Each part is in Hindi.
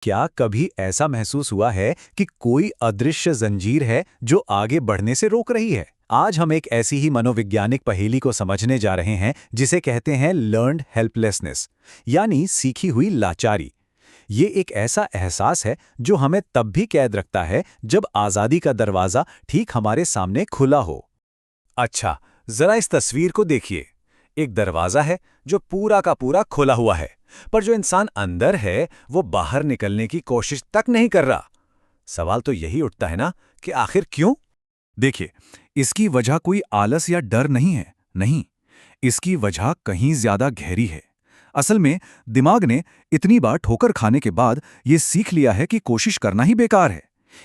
क्या कभी ऐसा महसूस हुआ है कि कोई अदृश्य जंजीर है जो आगे बढ़ने से रोक रही है? आज हम एक ऐसी ही मनोवैज्ञानिक पहेली को समझने जा रहे हैं जिसे कहते हैं लर्न्ड हेल्पलेसनेस, यानी सीखी हुई लाचारी। ये एक ऐसा एहसास है जो हमें तब भी कैद रखता है जब आज़ादी का दरवाज़ा ठीक हमारे सामने खुला हो। अच्छा, जरा इस तस्वीर को देखिए। एक दरवाज़ा है जो पूरा का पूरा खुला हुआ है, पर जो इंसान अंदर है वो बाहर निकलने की कोशिश तक नहीं कर रहा। सवाल तो यही उठता है ना कि आखिर क्यों? देखिए, इसकी वजह कोई आलस या डर नहीं है, नहीं। इसकी वजह कहीं ज्यादा गहरी है। असल में दिमाग ने इतनी बार ठोकर खाने के बाद ये सीख लिया है कि कोशिश करना ही बेकार है।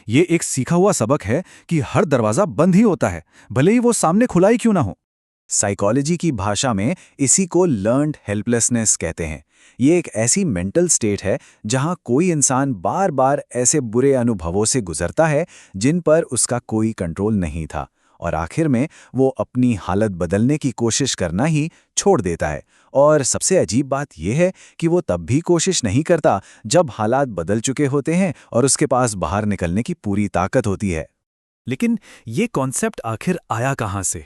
ये एक सीखा हुआ सबक है कि हर दरवाजा बंद ही होता है, भले ही वो सामने खुला ही क्यों ना हो। साइकोलॉजी की भाषा में इसी को लर्न्ड हेल्पलेसनेस कहते हैं। ये एक ऐसी मेंटल स्टेट है जहां कोई इंसान बार बार ऐसे बुरे अनुभवों से गुजरता है जिन पर उसका कोई कंट्रोल नहीं था, और आखिर में वो अपनी हालत बदलने की कोशिश करना ही छोड़ देता है। और सबसे अजीब बात यह है कि वो तब भी कोशिश नहीं करता जब हालात बदल चुके होते हैं और उसके पास बाहर निकलने की पूरी ताकत होती है। लेकिन ये कॉन्सेप्ट आखिर आया कहाँ से?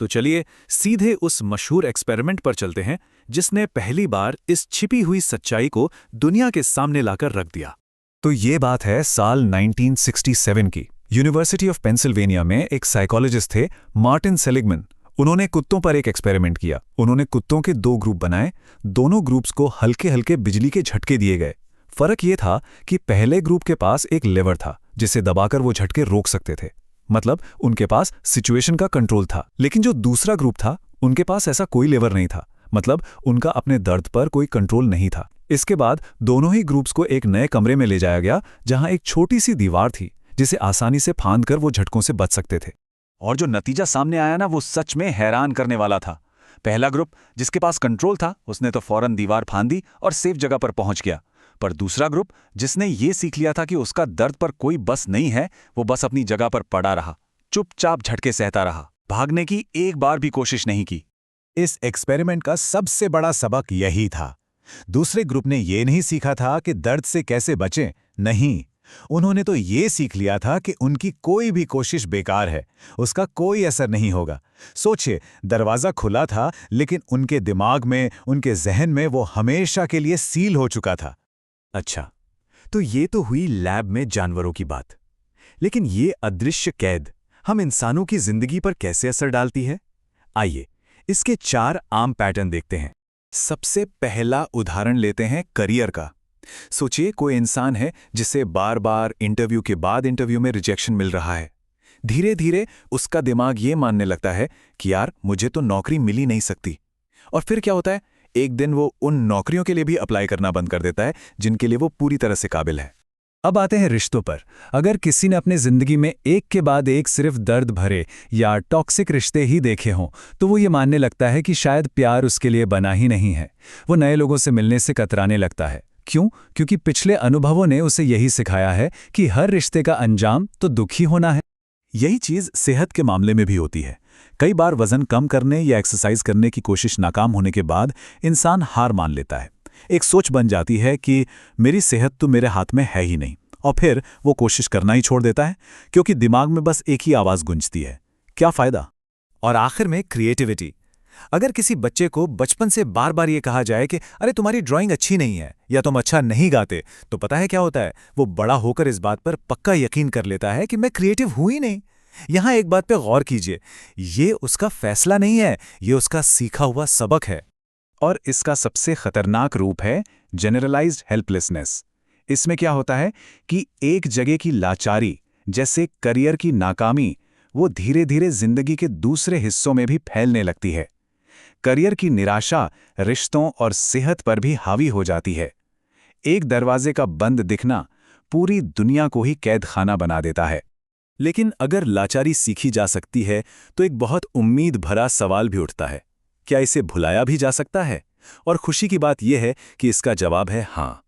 तो चलिए सीधे उस मशहूर एक्सपेरिमेंट पर चलते हैं जिसने पहली बार इस छिपी हुई सच्चाई को दुनिया के सामने लाकर रख दिया। तो ये बात है साल 1967 की। यूनिवर्सिटी ऑफ पेंसिल्वेनिया में एक साइकोलॉजिस्ट थे, मार्टिन सेलिगमैन। उन्होंने कुत्तों पर एक एक्सपेरिमेंट किया। उन्होंने कुत्तों के 2 ग्रुप बनाए। दोनों ग्रुप्स को हल्के हल्के बिजली के झटके दिए गए। फर्क ये था कि पहले ग्रुप के पास एक लेवर था जिसे दबाकर वो झटके रोक सकते थे, मतलब उनके पास सिचुएशन का कंट्रोल था। लेकिन जो दूसरा ग्रुप था उनके पास ऐसा कोई लेवर नहीं था, मतलब उनका अपने दर्द पर कोई कंट्रोल नहीं था। इसके बाद दोनों ही ग्रुप्स को एक नए कमरे में ले जाया गया जहां एक छोटी सी दीवार थी जिसे आसानी से फांदकर वो झटकों से बच सकते थे। और जो नतीजा सामने आया ना, वो सच में हैरान करने वाला था। पहला ग्रुप जिसके पास कंट्रोल था उसने तो फौरन दीवार फांदी और सेफ जगह पर पहुंच गया, पर दूसरा ग्रुप जिसने ये सीख लिया था कि उसका दर्द पर कोई बस नहीं है, वो बस अपनी जगह पर पड़ा रहा, चुपचाप झटके सहता रहा, भागने की एक बार भी कोशिश नहीं की। इस एक्सपेरिमेंट का सबसे बड़ा सबक यही था। दूसरे ग्रुप ने ये नहीं सीखा था कि दर्द से कैसे बचें, नहीं, उन्होंने तो ये सीख लिया था कि उनकी कोई भी कोशिश बेकार है, उसका कोई असर नहीं होगा। सोचिए, दरवाजा खुला था लेकिन उनके दिमाग में, उनके जहन में वो हमेशा के लिए सील हो चुका था। अच्छा, तो ये तो हुई लैब में जानवरों की बात, लेकिन ये अदृश्य कैद हम इंसानों की जिंदगी पर कैसे असर डालती है? आइए इसके 4 आम पैटर्न देखते हैं। सबसे पहला उदाहरण लेते हैं करियर का। सोचिए, कोई इंसान है जिसे बार बार इंटरव्यू के बाद इंटरव्यू में रिजेक्शन मिल रहा है। धीरे धीरे उसका दिमाग ये मानने लगता है कि यार मुझे तो नौकरी मिल ही नहीं सकती। और फिर क्या होता है, एक दिन वो उन नौकरियों के लिए भी अप्लाई करना बंद कर देता है जिनके लिए वो पूरी तरह से काबिल है। अब आते हैं रिश्तों पर। अगर किसी ने अपने जिंदगी में एक के बाद एक सिर्फ दर्द भरे या टॉक्सिक रिश्ते ही देखे हों, तो वो ये मानने लगता है कि शायद प्यार उसके लिए बना ही नहीं है। वो नए लोगों से मिलने से कतराने लगता है। क्यों? क्योंकि पिछले अनुभवों ने उसे यही सिखाया है कि हर रिश्ते का अंजाम तो दुखी होना है। यही चीज़ सेहत के मामले में भी होती है। कई बार वजन कम करने या एक्सरसाइज करने की कोशिश नाकाम होने के बाद इंसान हार मान लेता है। एक सोच बन जाती है कि मेरी सेहत तो मेरे हाथ में है ही नहीं, और फिर वो कोशिश करना ही छोड़ देता है क्योंकि दिमाग में बस एक ही आवाज़ गूंजती है, क्या फ़ायदा। और आखिर में क्रिएटिविटी। अगर किसी बच्चे को बचपन से बार बार ये कहा जाए कि अरे तुम्हारी ड्राइंग अच्छी नहीं है या तुम अच्छा नहीं गाते, तो पता है क्या होता है, वो बड़ा होकर इस बात पर पक्का यकीन कर लेता है कि मैं क्रिएटिव हूं ही नहीं। यहां एक बात पे गौर कीजिए, ये उसका फैसला नहीं है, ये उसका सीखा हुआ सबक है। और इसका सबसे खतरनाक रूप है जनरलाइज्ड हेल्पलेसनेस। इसमें क्या होता है कि एक जगह की लाचारी, जैसे करियर की नाकामी, वो धीरे धीरे जिंदगी के दूसरे हिस्सों में भी फैलने लगती है। करियर की निराशा रिश्तों और सेहत पर भी हावी हो जाती है। एक दरवाजे का बंद दिखना पूरी दुनिया को ही कैद खाना बना देता है। लेकिन अगर लाचारी सीखी जा सकती है तो एक बहुत उम्मीद भरा सवाल भी उठता है, क्या इसे भुलाया भी जा सकता है? और खुशी की बात यह है कि इसका जवाब है हाँ।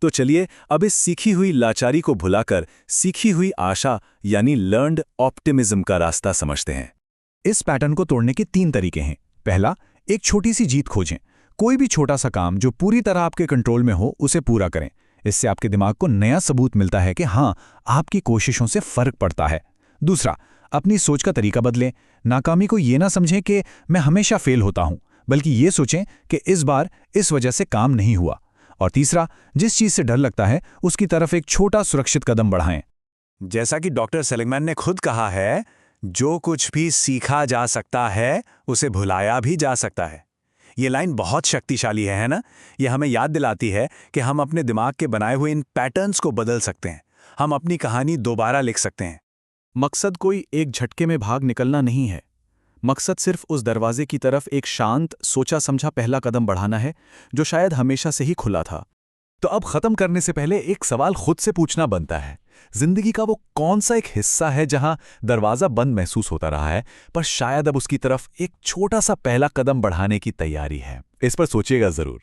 तो चलिए अब इस सीखी हुई लाचारी को भुलाकर सीखी हुई आशा यानी लर्न्ड ऑप्टिमिज्म का रास्ता समझते हैं। इस पैटर्न को तोड़ने के 3 तरीके हैं। पहला, एक छोटी सी जीत खोजें। कोई भी छोटा सा काम जो पूरी तरह आपके कंट्रोल में हो उसे पूरा करें। इससे आपके दिमाग को नया सबूत मिलता है कि हाँ, आपकी कोशिशों से फर्क पड़ता है। दूसरा, अपनी सोच का तरीका बदलें। नाकामी को ये ना समझें कि मैं हमेशा फेल होता हूं, बल्कि ये सोचें कि इस बार इस वजह से काम नहीं हुआ। और तीसरा, जिस चीज से डर लगता है उसकी तरफ एक छोटा सुरक्षित कदम बढ़ाएं। जैसा कि डॉक्टर सेलिगमैन ने खुद कहा है, जो कुछ भी सीखा जा सकता है उसे भुलाया भी जा सकता है। ये लाइन बहुत शक्तिशाली है ना? ये हमें याद दिलाती है कि हम अपने दिमाग के बनाए हुए इन पैटर्न्स को बदल सकते हैं। हम अपनी कहानी दोबारा लिख सकते हैं। मकसद कोई एक झटके में भाग निकलना नहीं है। मकसद सिर्फ उस दरवाजे की तरफ एक शांत, सोचा समझा पहला कदम बढ़ाना है जो शायद हमेशा से ही खुला था। तो अब खत्म करने से पहले एक सवाल खुद से पूछना बनता है, जिंदगी का वो कौन सा एक हिस्सा है जहां दरवाजा बंद महसूस होता रहा है, पर शायद अब उसकी तरफ एक छोटा सा पहला कदम बढ़ाने की तैयारी है? इस पर सोचिएगा जरूर।